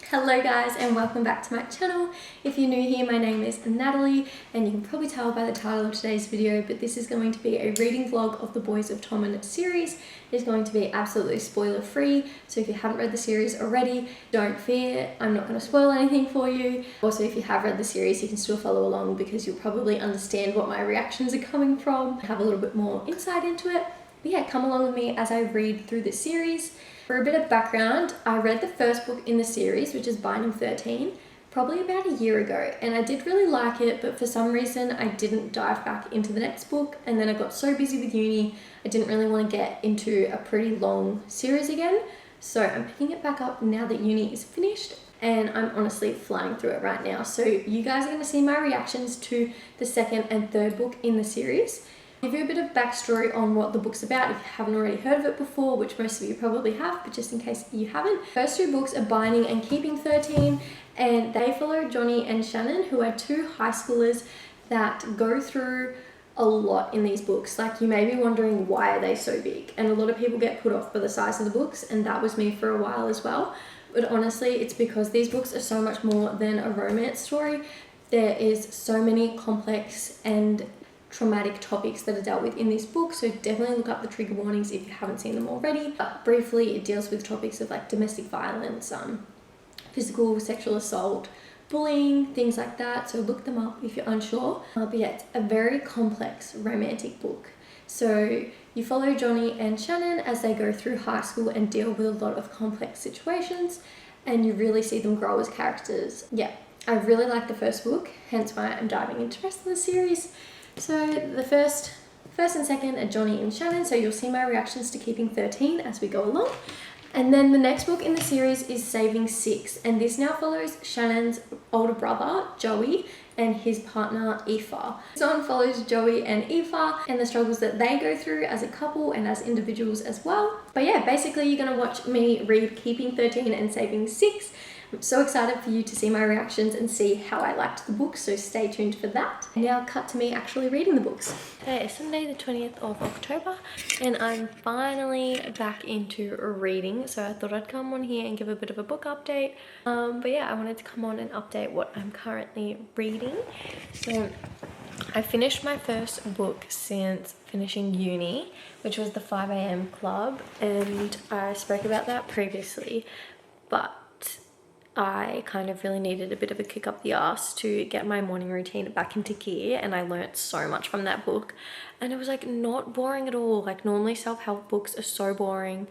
Hello guys and welcome back to my channel. If you're new here, my name is Natalie and you can probably tell by the title of today's video, but this is going to be a reading vlog of the Boys of Tommen series. It's going to be absolutely spoiler free, so if you haven't read the series already, don't fear, I'm not going to spoil anything for you. Also, if you have read the series, you can still follow along because you'll probably understand what my reactions are coming from, have a little bit more insight into it. But yeah, come along with me as I read through this series. For a bit of background, I read the first book in the series, which is Binding 13, probably about a year ago, and I did really like it, but for some reason I didn't dive back into the next book, and then I got so busy with uni, I didn't really want to get into a pretty long series again, so I'm picking it back up now that uni is finished, and I'm honestly flying through it right now. So you guys are going to see my reactions to the second and third book in the series. I'll give you a bit of backstory on what the book's about if you haven't already heard of it before, which most of you probably have, but just in case you haven't. First two books are Binding and Keeping 13, and they follow Johnny and Shannon, who are two high schoolers that go through a lot in these books. Like, you may be wondering, why are they so big? And a lot of people get put off by the size of the books, and that was me for a while as well. But honestly, it's because these books are so much more than a romance story. There is so many complex and traumatic topics that are dealt with in this book, so definitely look up the trigger warnings if you haven't seen them already. But briefly, it deals with topics of like domestic violence, physical, sexual assault, bullying, things like that, so look them up if you're unsure. But yeah, it's a very complex romantic book. So you follow Johnny and Shannon as they go through high school and deal with a lot of complex situations, and you really see them grow as characters. Yeah, I really like the first book, hence why I'm diving into the rest of the series. So the first and second are Johnny and Shannon, so you'll see my reactions to Keeping 13 as we go along. And then the next book in the series is Saving 6, and this now follows Shannon's older brother, Joey, and his partner, Aoife. This one follows Joey and Aoife and the struggles that they go through as a couple and as individuals as well. But yeah, basically you're going to watch me read Keeping 13 and Saving 6. I'm so excited for you to see my reactions and see how I liked the book, so stay tuned for that. Now cut to me actually reading the books. Today is Sunday the 20th of October and I'm finally back into reading, so I thought I'd come on here and give a bit of a book update. But yeah, I wanted to come on and update what I'm currently reading. So I finished my first book since finishing uni, which was the 5 AM Club, and I spoke about that previously, but I kind of really needed a bit of a kick up the arse to get my morning routine back into gear, and I learnt so much from that book, and it was like not boring at all. Like, normally self-help books are so boring,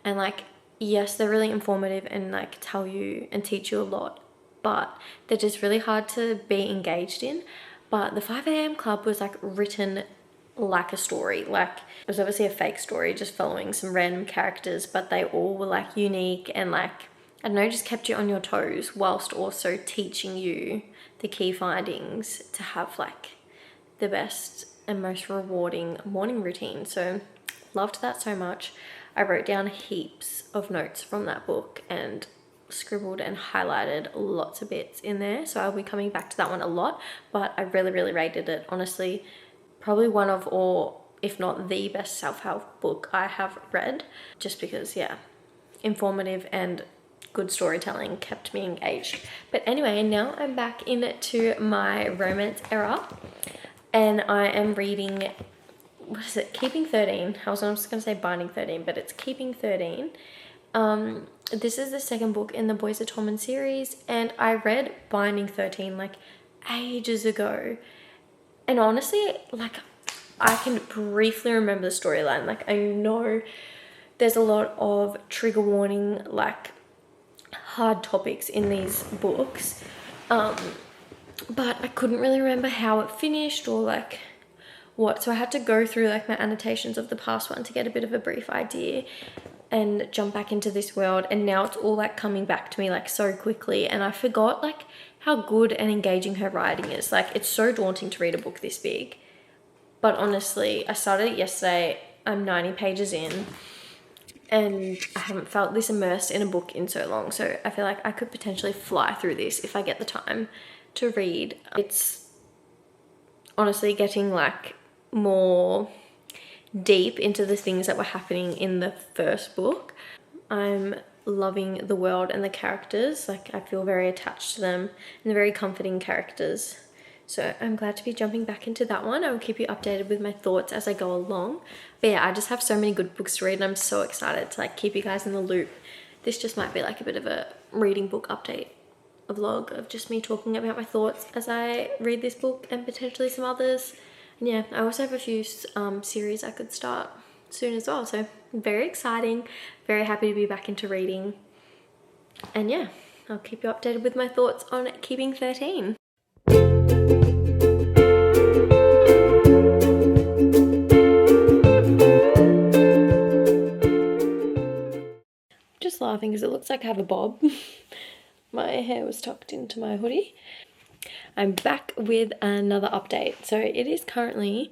and like, yes, they're really informative and like tell you and teach you a lot, but they're just really hard to be engaged in. But the 5 AM Club was like written like a story. Like, it was obviously a fake story just following some random characters, but they all were like unique and like, I don't know, just kept you on your toes whilst also teaching you the key findings to have like the best and most rewarding morning routine. So loved that so much. I wrote down heaps of notes from that book and scribbled and highlighted lots of bits in there, so I'll be coming back to that one a lot, but I really rated it. Honestly, probably one of, or if not the best self-help book I have read, just because, yeah, informative and good storytelling kept me engaged. But anyway, now I'm back into my romance era and I am reading, what is it, Keeping 13. I was just going to say Binding 13, but it's Keeping 13. This is the second book in the Boys of Tommen series, and I read Binding 13 like ages ago, and honestly, like, I can briefly remember the storyline. Like, I know there's a lot of trigger warning, like hard topics in these books, but I couldn't really remember how it finished or like what, so I had to go through like my annotations of the past one to get a bit of a brief idea and jump back into this world, and now it's all like coming back to me like so quickly, and I forgot like how good and engaging her writing is. Like, it's so daunting to read a book this big, but honestly, I started it yesterday, I'm 90 pages in, and I haven't felt this immersed in a book in so long, so I feel like I could potentially fly through this if I get the time to read. It's honestly getting like more deep into the things that were happening in the first book. I'm loving the world and the characters. Like, I feel very attached to them and they're very comforting characters. So I'm glad to be jumping back into that one. I will keep you updated with my thoughts as I go along. But yeah, I just have so many good books to read and I'm so excited to like keep you guys in the loop. This just might be like a bit of a reading book update, a vlog of just me talking about my thoughts as I read this book and potentially some others. And yeah, I also have a few series I could start soon as well. So very exciting, very happy to be back into reading. And yeah, I'll keep you updated with my thoughts on Keeping 13. Just laughing because it looks like I have a bob. My hair was tucked into my hoodie. I'm back with another update. So it's currently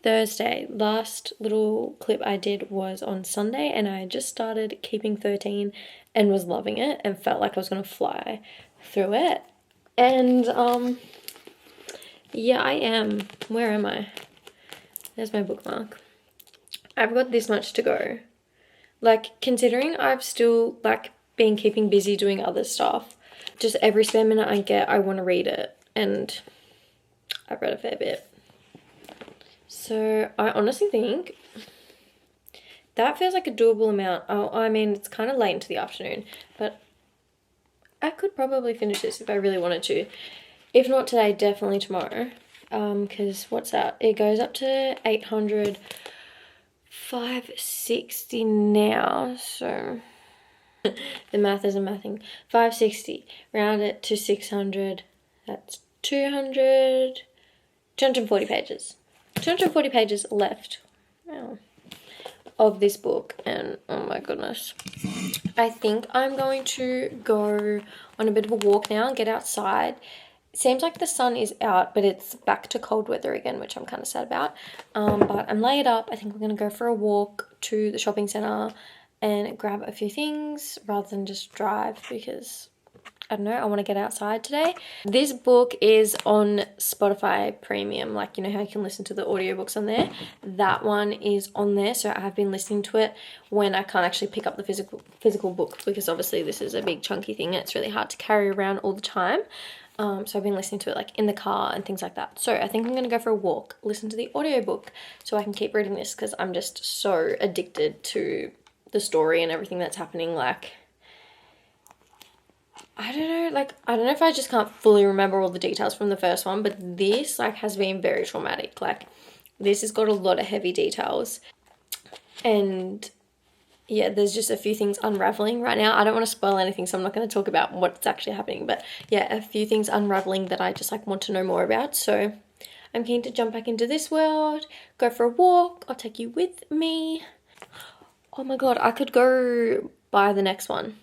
Thursday. Last little clip I did was on Sunday and I just started Keeping 13 and was loving it and felt like I was gonna fly through it. And yeah, I am. Where am I? There's my bookmark. I've got this much to go. Like, considering I've still like been keeping busy doing other stuff, just every spare minute I get, I want to read it, and I've read a fair bit. So I honestly think that feels like a doable amount. I mean, it's kind of late into the afternoon, but I could probably finish this if I really wanted to. If not today, definitely tomorrow. Because what's that? It goes up to 800, 560 now, so the math isn't mathing. 560, round it to 600, that's 240 pages. 240 pages left of this book, and oh my goodness. I think I'm going to go on a bit of a walk now and get outside. It seems like the sun is out, but it's back to cold weather again, which I'm kind of sad about. But I'm laid up. I think we're going to go for a walk to the shopping centre and grab a few things rather than just drive because, I don't know, I want to get outside today. This book is on Spotify Premium, like, you know how you can listen to the audiobooks on there? That one is on there, so I have been listening to it when I can't actually pick up the physical book because obviously this is a big chunky thing and it's really hard to carry around all the time. So I've been listening to it like in the car and things like that. So I think I'm going to go for a walk, listen to the audiobook so I can keep reading this because I'm just so addicted to the story and everything that's happening. Like, I don't know if I just can't fully remember all the details from the first one, but this like has been very traumatic. Like, this has got a lot of heavy details and yeah, there's just a few things unraveling right now. I don't want to spoil anything, so I'm not going to talk about what's actually happening, but yeah, a few things unraveling that I just like want to know more about. So I'm keen to jump back into this world, go for a walk. I'll take you with me. Oh my god, I could go buy the next one.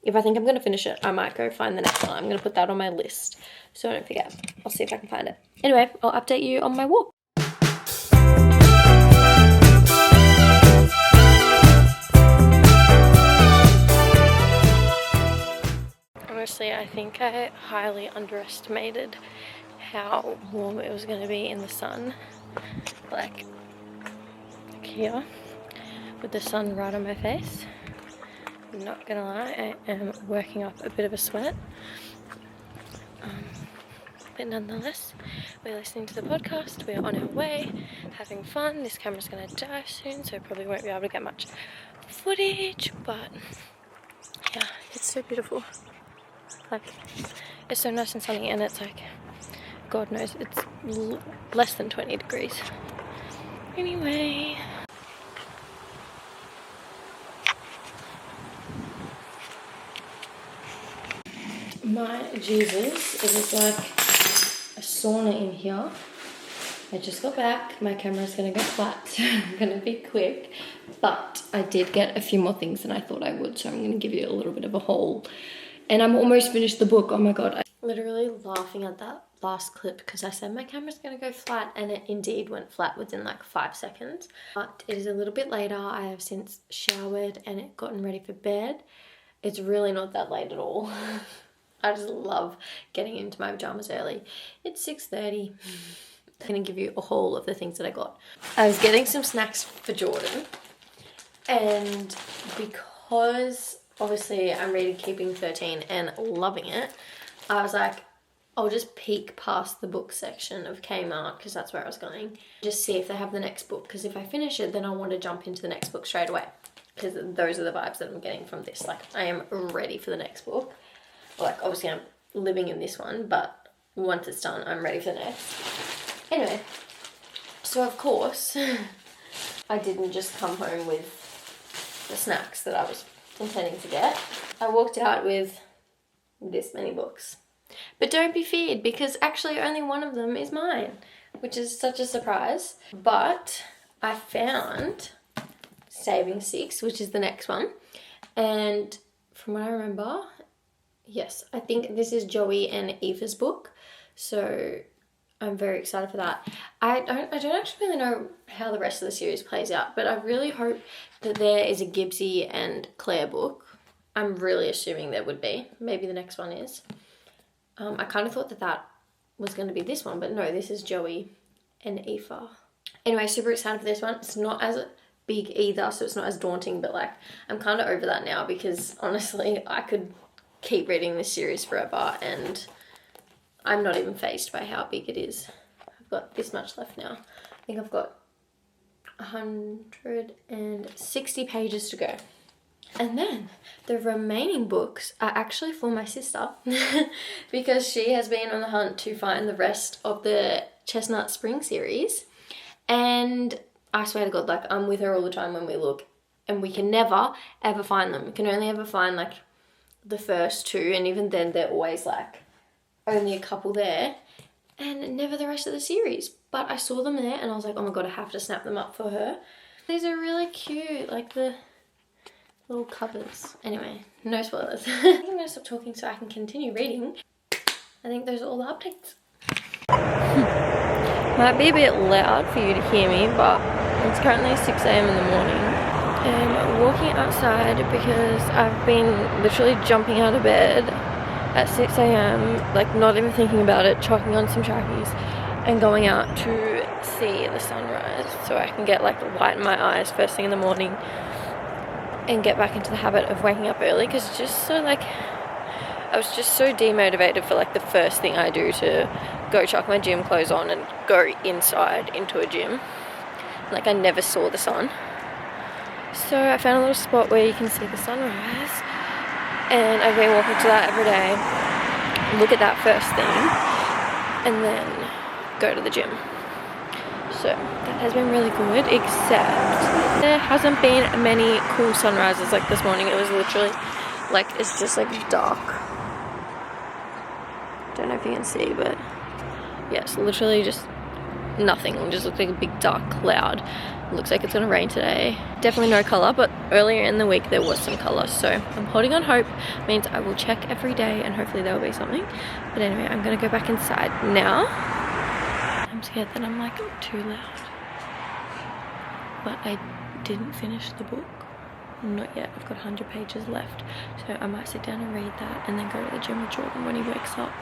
If I think I'm going to finish it, I might go find the next one. I'm going to put that on my list so I don't forget. I'll see if I can find it. Anyway, I'll update you on my walk. Honestly, I think I highly underestimated how warm it was going to be in the sun. Like here, with the sun right on my face. I'm not gonna lie, I am working up a bit of a sweat. But nonetheless, we're listening to the podcast, we're on our way, having fun. This camera's gonna die soon, so I probably won't be able to get much footage, but yeah, it's so beautiful. Like, it's so nice and sunny, and it's like, God knows, it's less than 20 degrees. Anyway. My Jesus, it is like a sauna in here. I just got back. My camera's gonna go flat, so I'm gonna be quick. But I did get a few more things than I thought I would, so I'm gonna give you a little bit of a haul. And I'm almost finished the book. Oh my god. I'm literally laughing at that last clip because I said my camera's gonna go flat, and it indeed went flat within like 5 seconds. But it is a little bit later. I have since showered and gotten ready for bed. It's really not that late at all. I just love getting into my pajamas early. It's 6:30. I'm gonna give you a haul of the things that I got. I was getting some snacks for Jordan, And because obviously I'm reading Keeping 13 and loving it, I was like, I'll just peek past the book section of Kmart, because that's where I was going. Just see if they have the next book, because if I finish it, then I want to jump into the next book straight away. Because those are the vibes that I'm getting from this. Like, I am ready for the next book. Like, obviously I'm living in this one, but once it's done, I'm ready for the next. Anyway, so of course, I didn't just come home with the snacks that I was intending to get. I walked out with this many books. But don't be feared, because actually only one of them is mine, which is such a surprise. But I found Saving Six, which is the next one. And from what I remember, yes, I think this is Joey and Eva's book. So I'm very excited for that. I don't actually really know how the rest of the series plays out, but I really hope that there is a Gibbsy and Claire book. I'm really assuming there would be. Maybe the next one is. I kind of thought that was going to be this one, but no, this is Joey and Eva. Anyway, super excited for this one. It's not as big either, so it's not as daunting, but like, I'm kind of over that now, because honestly, I could keep reading this series forever and I'm not even fazed by how big it is. I've got this much left now. I think I've got 160 pages to go. And then the remaining books are actually for my sister because she has been on the hunt to find the rest of the Chestnut Spring series. And I swear to God, like, I'm with her all the time when we look, and we can never ever find them. We can only ever find like the first two, and even then they're always like only a couple there and never the rest of the series. But I saw them there and I was like, oh my God, I have to snap them up for her. These are really cute, like the little covers. Anyway, no spoilers. I think I'm gonna stop talking so I can continue reading. I think those are all the updates. Might be a bit loud for you to hear me, but it's currently 6 AM in the morning. I'm walking outside because I've been literally jumping out of bed at 6 AM, like not even thinking about it, chucking on some trackies and going out to see the sunrise so I can get like light in my eyes first thing in the morning and get back into the habit of waking up early, because it's just so like, I was just so demotivated for like the first thing I do to go chuck my gym clothes on and go inside into a gym. Like, I never saw the sun. So I found a little spot where you can see the sunrise, and I've been walking to that every day, look at that first thing, and then go to the gym. So that has been really good, except there hasn't been many cool sunrises like this morning. It was literally like, it's just like dark. Don't know if you can see, but yeah, it's literally just nothing. It just looks like a big dark cloud. Looks like it's gonna rain today. Definitely no color, but earlier in the week there was some color, so I'm holding on hope. Means I will check every day and hopefully there will be something. But anyway, I'm gonna go back inside now. I'm scared that I'm like too loud, but I didn't finish the book. Not yet. I've got 100 pages left, so I might sit down and read that and then go to the gym with Jordan when he wakes up,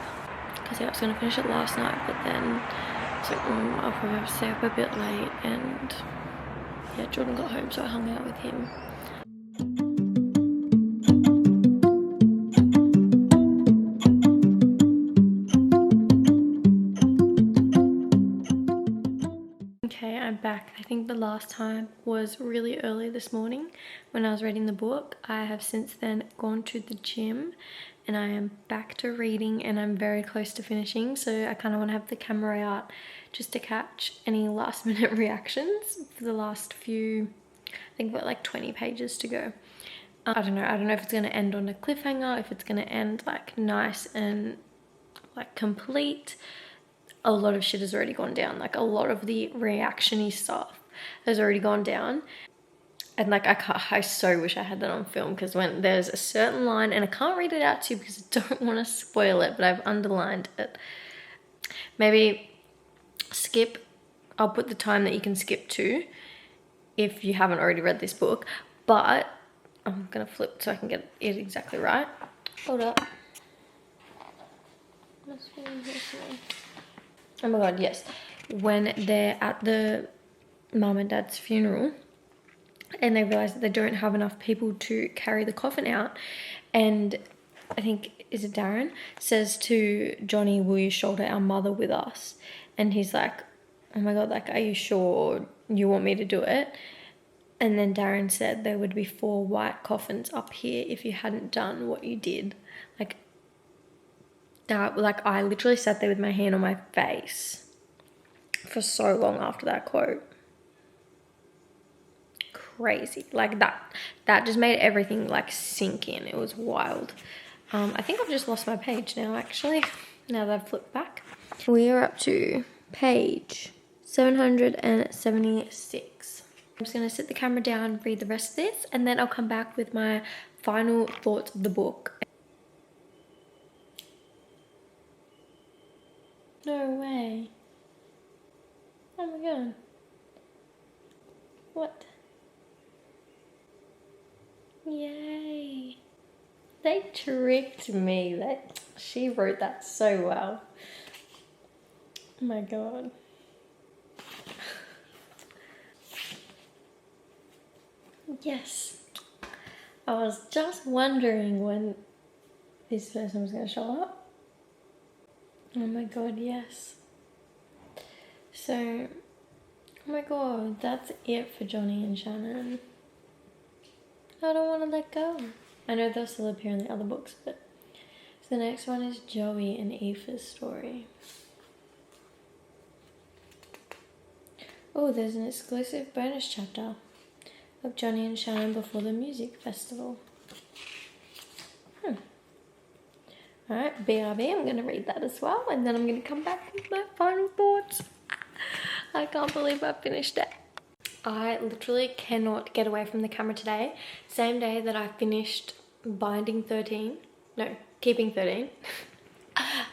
because yeah, I was gonna finish it last night, but then it's like, I'll probably have to stay up a bit late, and yeah, Jordan got home, so I hung out with him. Okay, I'm back. I think the last time was really early this morning when I was reading the book. I have since then gone to the gym and I am back to reading, and I'm very close to finishing, so I kind of want to have the camera out just to catch any last minute reactions for the last few, I think I've got like 20 pages to go. I don't know if it's going to end on a cliffhanger, if it's going to end like nice and like complete. A lot of shit has already gone down. Like, a lot of the reaction-y stuff has already gone down. And like, I so wish I had that on film, because when there's a certain line, and I can't read it out to you because I don't want to spoil it, but I've underlined it. Maybe skip, I'll put the time that you can skip to if you haven't already read this book, but I'm gonna flip so I can get it exactly right. Hold up. Oh my God, yes. When they're at the mum and dad's funeral and they realise that they don't have enough people to carry the coffin out. And I think, is it Darren, says to Johnny, will you shoulder our mother with us? And he's like, oh my God, like, are you sure you want me to do it? And then Darren said there would be 4 white coffins up here if you hadn't done what you did. Like, that, like, I literally sat there with my hand on my face for so long after that quote. Crazy. Like, that just made everything like sink in. It was wild. I think I've just lost my page now, actually, now that I've flipped back. We are up to page 776. I'm just going to set the camera down, read the rest of this, and then I'll come back with my final thoughts of the book. No way. Oh my God. What? Yay. They tricked me. She wrote that so well. Oh my God. Yes. I was just wondering when this person was going to show up. Oh my God, yes. So, oh my God, that's it for Johnny and Shannon. I don't want to let go. I know they'll still appear in the other books, but so the next one is Joey and Aoife's story. Oh, there's an exclusive bonus chapter of Johnny and Shannon before the music festival. Alright, BRB, I'm going to read that as well, and then I'm going to come back with my final thoughts. I can't believe I finished it. I literally cannot get away from the camera today. Same day that I finished Keeping 13. I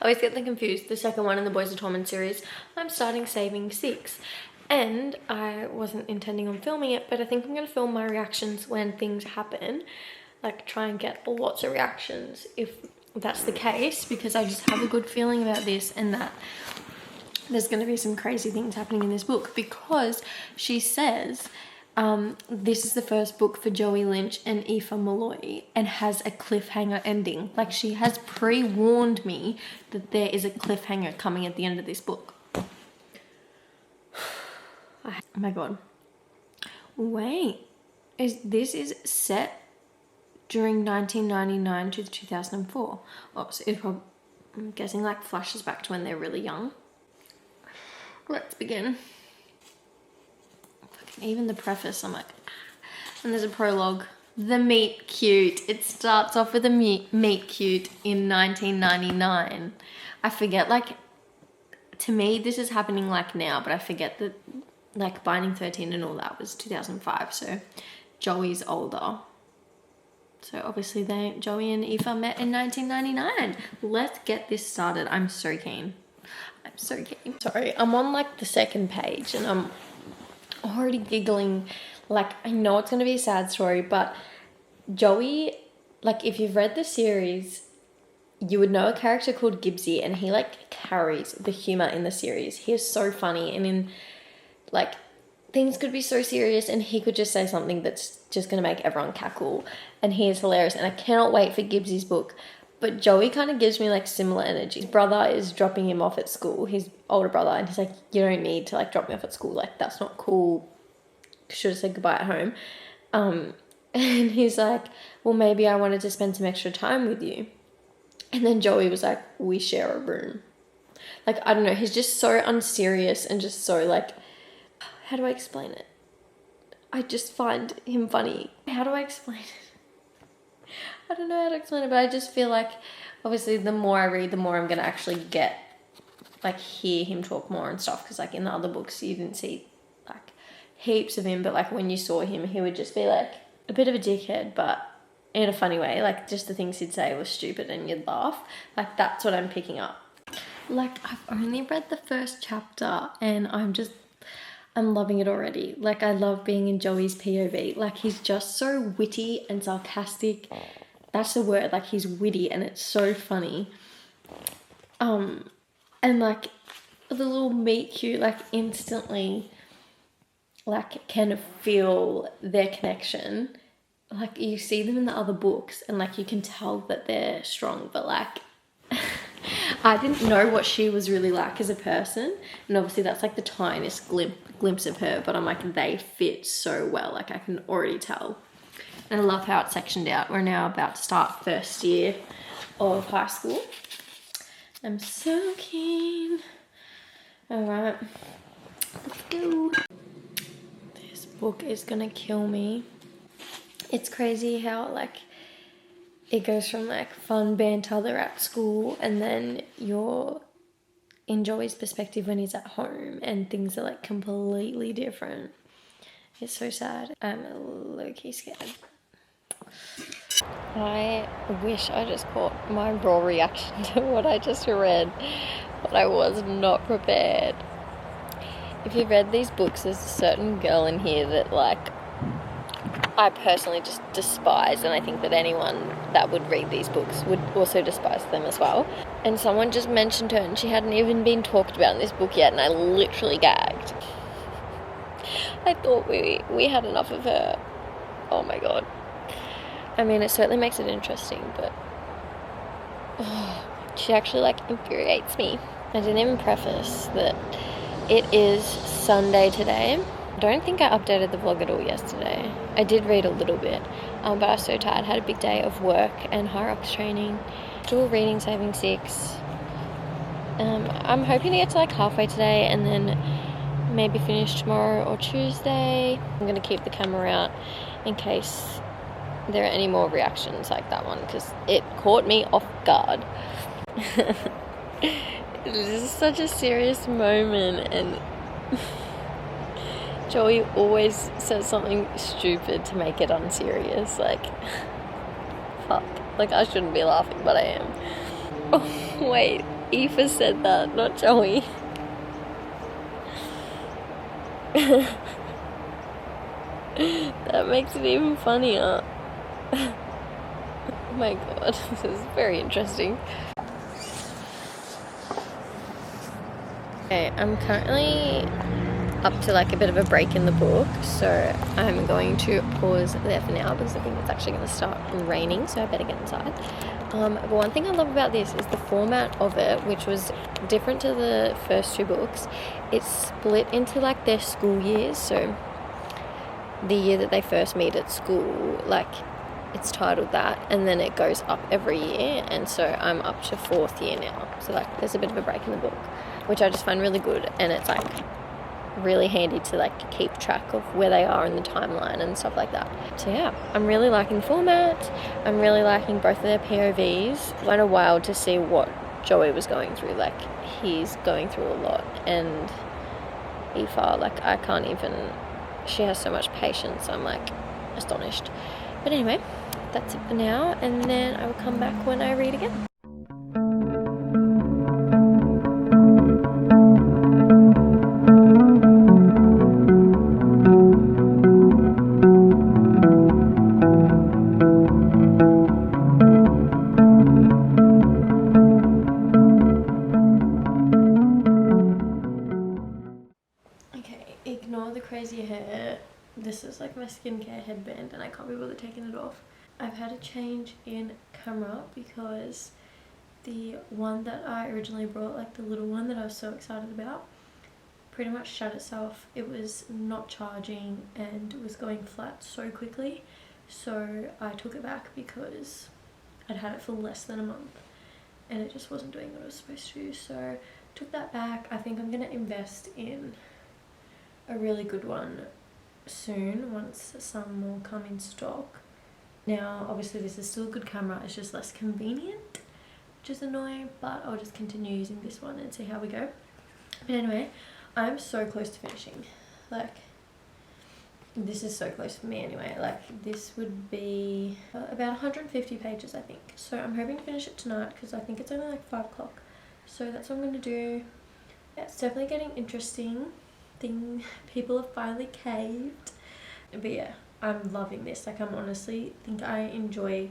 always get them confused. The second one in the Boys of Tommen series. I'm starting Saving 6. And I wasn't intending on filming it, but I think I'm going to film my reactions when things happen. Like, try and get lots of reactions if that's the case, because I just have a good feeling about this and that there's going to be some crazy things happening in this book, because she says this is the first book for Joey Lynch and Aoife Malloy and has a cliffhanger ending. Like, she has pre-warned me that there is a cliffhanger coming at the end of this book. Oh my God. Wait, this is set during 1999 to 2004. Oh, so it probably, I'm guessing, like, flashes back to when they're really young. Let's begin. Even the preface, I'm like, and there's a prologue. The meet cute. It starts off with a meet cute in 1999. I forget, like, to me this is happening like now, but I forget that, like, Binding 13 and all that was 2005, so Joey's older. So obviously Joey and Aoife met in 1999. Let's get this started. I'm so keen. I'm so keen. Sorry, I'm on like the second page and I'm already giggling. Like, I know it's going to be a sad story, but Joey, like, if you've read the series, you would know a character called Gibbsy, and he like carries the humor in the series. He is so funny, and in like, things could be so serious and he could just say something that's just going to make everyone cackle, and he is hilarious, and I cannot wait for Gibbsy's book. But Joey kind of gives me like similar energy. His brother is dropping him off at school, his older brother, and he's like, you don't need to like drop me off at school, like that's not cool, should have said goodbye at home. And he's like, well, maybe I wanted to spend some extra time with you. And then Joey was like, we share a room. Like, I don't know, he's just so unserious and just so like, how do I explain it? I just find him funny. How do I explain it? I don't know how to explain it, but I just feel like, obviously, the more I read, the more I'm going to actually get, like, hear him talk more and stuff. Because, like, in the other books, you didn't see, like, heaps of him. But, like, when you saw him, he would just be, like, a bit of a dickhead, but in a funny way. Like, just the things he'd say were stupid and you'd laugh. Like, that's what I'm picking up. Like, I've only read the first chapter and I'm loving it already. Like, I love being in Joey's POV. Like, he's just so witty and sarcastic. That's the word. Like, he's witty and it's so funny. And, like, the little meet cute, like, instantly, like can feel their connection. Like you see them in the other books and like you can tell that they're strong, but like I didn't know what she was really like as a person, and obviously that's like the tiniest glimpse of her, but I'm like, they fit so well, like I can already tell. And I love how it's sectioned out. We're now about to start first year of high school. I'm so keen. All right, let's go. This book is gonna kill me. It's crazy how like it goes from like fun banter they're at school, and then you're in Joey's perspective when he's at home and things are like completely different. It's so sad. I'm low-key scared. I wish I just caught my raw reaction to what I just read, but I was not prepared. If you've read these books, there's a certain girl in here that like I personally just despise, and I think that anyone that would read these books would also despise them as well. And someone just mentioned her and she hadn't even been talked about in this book yet, and I literally gagged. I thought we had enough of her. Oh my god. I mean, it certainly makes it interesting, but she actually like infuriates me. I didn't even preface that it is Sunday today. I don't think I updated the vlog at all yesterday. I did read a little bit, but I was so tired. Had a big day of work and high rocks training. Still reading Saving Six. I'm hoping to get to like halfway today and then maybe finish tomorrow or Tuesday. I'm going to keep the camera out in case there are any more reactions like that one, because it caught me off guard. This is such a serious moment, and Joey always says something stupid to make it unserious. Like, fuck. Like, I shouldn't be laughing, but I am. Oh, wait. Aoife said that, not Joey. That makes it even funnier. Oh my god, this is very interesting. Okay, I'm currently up to like a bit of a break in the book, so I'm going to pause there for now because I think it's actually going to start raining, so I better get inside. But one thing I love about this is the format of it, which was different to the first two books. It's split into like their school years, so the year that they first meet at school, like it's titled that, and then it goes up every year, and so I'm up to 4th year now, so like there's a bit of a break in the book, which I just find really good, and it's like really handy to like keep track of where they are in the timeline and stuff like that. So yeah, I'm really liking the format. I'm really liking both of their POVs. Kind of wild to see what Joey was going through. Like, he's going through a lot, and Aoife, like, I can't even, she has so much patience. I'm like astonished. But anyway, that's it for now, and then I will come back when I read again. Ignore the crazy hair. This is like my skincare headband and I can't be bothered taking it off. I've had a change in camera because the one that I originally brought, like the little one that I was so excited about, pretty much shut itself. It was not charging and it was going flat so quickly, so I took it back because I'd had it for less than a month and it just wasn't doing what it was supposed to. So took that back. I think I'm gonna invest in a really good one soon once some more come in stock. Now obviously this is still a good camera, it's just less convenient, which is annoying, but I'll just continue using this one and see how we go. But anyway, I'm so close to finishing. Like, this is so close for me anyway. Like, this would be about 150 pages I think, so I'm hoping to finish it tonight because I think it's only like 5 o'clock, so that's what I'm going to do. Yeah, it's definitely getting interesting. People have finally caved, but yeah, I'm loving this. Like, I'm honestly think I enjoy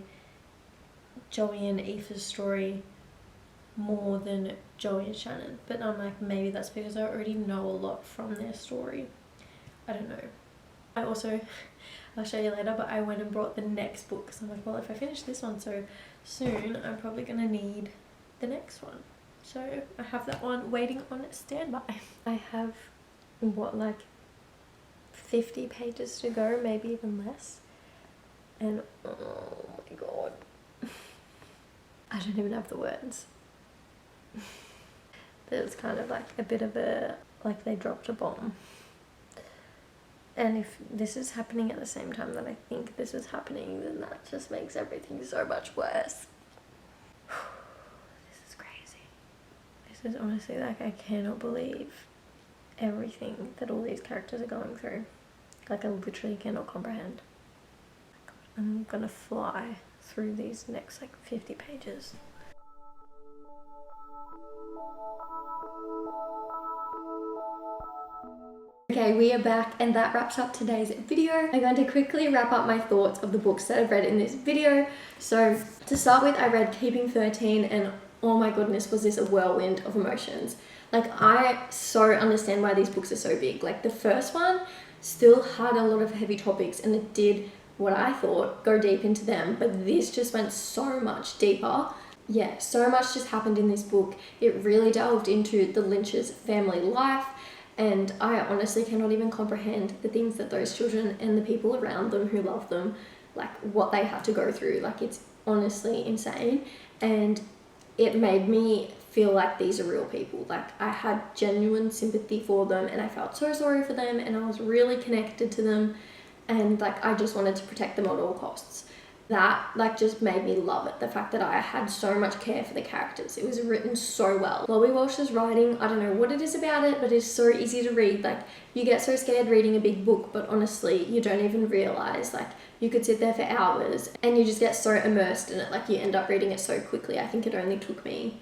Joey and Aoife's story more than Joey and Shannon, but I'm like, maybe that's because I already know a lot from their story. I don't know. I'll show you later, but I went and brought the next book because I'm like, well, if I finish this one so soon, I'm probably gonna need the next one. So I have that one waiting on standby. I have, what, like 50 pages to go, maybe even less. And oh my god. I don't even have the words. There's kind of like a bit of a, like they dropped a bomb. And if this is happening at the same time that I think this is happening, then that just makes everything so much worse. This is crazy. This is honestly, like, I cannot believe everything that all these characters are going through. Like, I literally cannot comprehend. I'm gonna fly through these next like 50 pages. Okay, we are back, and that wraps up today's video. I'm going to quickly wrap up my thoughts of the books that I've read in this video. So to start with, I read Keeping 13, and oh my goodness, was this a whirlwind of emotions. Like, I so understand why these books are so big. Like, the first one still had a lot of heavy topics, and it did what I thought go deep into them, but this just went so much deeper. Yeah, so much just happened in this book. It really delved into the Lynch's family life, and I honestly cannot even comprehend the things that those children and the people around them who love them, like what they have to go through. Like, it's honestly insane, and it made me feel like these are real people. Like, I had genuine sympathy for them, and I felt so sorry for them, and I was really connected to them, and like I just wanted to protect them at all costs. That like just made me love it, the fact that I had so much care for the characters. It was written so well. Chloe Walsh's writing, I don't know what it is about it, but it's so easy to read. Like, you get so scared reading a big book, but honestly you don't even realize, like, you could sit there for hours and you just get so immersed in it. Like, you end up reading it so quickly. I think it only took me,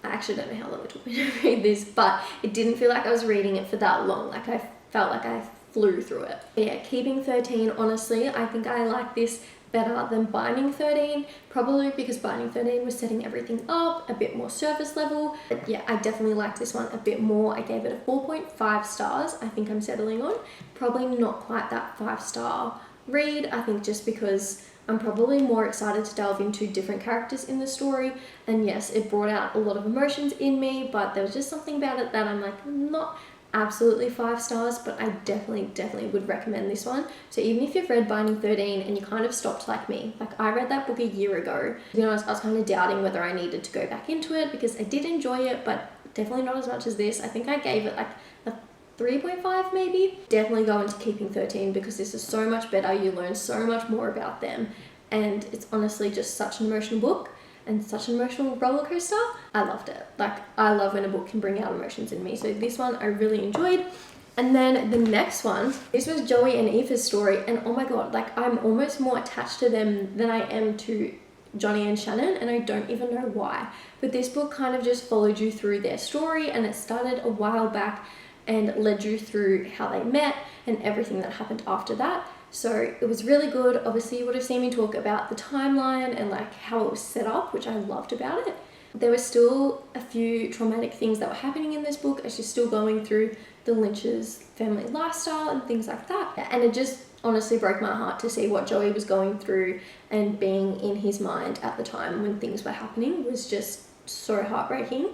I actually don't know how long it took me to read this, but it didn't feel like I was reading it for that long. Like, I felt like I flew through it. But yeah, Keeping 13, honestly, I think I like this better than Binding 13, probably because Binding 13 was setting everything up a bit more surface level. But yeah, I definitely like this one a bit more. I gave it a 4.5 stars. I think I'm settling on. Probably not quite that 5-star read, I think, just because I'm probably more excited to delve into different characters in the story. And yes, it brought out a lot of emotions in me, but there was just something about it that I'm like, not absolutely 5 stars, but I definitely would recommend this one. So even if you've read Binding 13 and you kind of stopped like me, like I read that book a year ago, to be honest, I was kind of doubting whether I needed to go back into it because I did enjoy it, but definitely not as much as this. I think I gave it like a 3.5 maybe. Definitely go into Keeping 13 because this is so much better. You learn so much more about them, and it's honestly just such an emotional book and such an emotional roller coaster. I loved it. Like, I love when a book can bring out emotions in me. So this one I really enjoyed. And then the next one, this was Joey and Aoife's story, and oh my god, like, I'm almost more attached to them than I am to Johnny and Shannon, and I don't even know why. But this book kind of just followed you through their story, and it started a while back and led you through how they met and everything that happened after that. So it was really good. Obviously you would have seen me talk about the timeline and like how it was set up, which I loved about it. There were still a few traumatic things that were happening in this book as she's still going through the Lynch's family lifestyle and things like that. And it just honestly broke my heart to see what Joey was going through, and being in his mind at the time when things were happening was just so heartbreaking.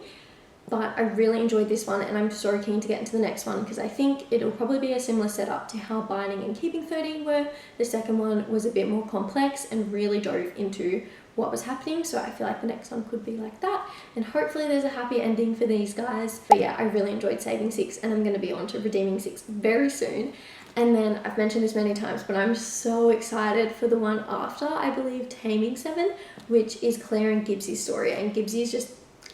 But I really enjoyed this one, and I'm so keen to get into the next one because I think it'll probably be a similar setup to how Binding and Keeping 13 were. The second one was a bit more complex and really dove into what was happening, so I feel like the next one could be like that, and hopefully there's a happy ending for these guys. But yeah, I really enjoyed Saving 6, and I'm going to be on to Redeeming 6 very soon. And then I've mentioned this many times, but I'm so excited for the one after, I believe Taming 7, which is Claire and Gibbsy's story, and Gibbsy is just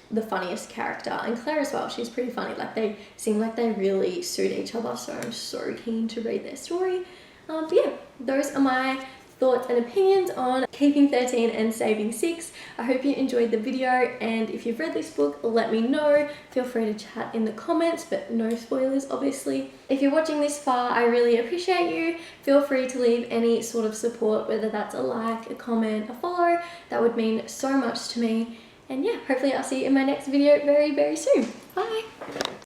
the funniest character, and Claire as well. She's pretty funny. Like, they seem like they really suit each other, so I'm so keen to read their story. But yeah, those are my thoughts and opinions on Keeping 13 and Saving 6. I hope you enjoyed the video, and if you've read this book, let me know. Feel free to chat in the comments, but no spoilers obviously. If you're watching this far, I really appreciate you. Feel free to leave any sort of support, whether that's a like, a comment, a follow. That would mean so much to me. And yeah, hopefully I'll see you in my next video very, very soon. Bye!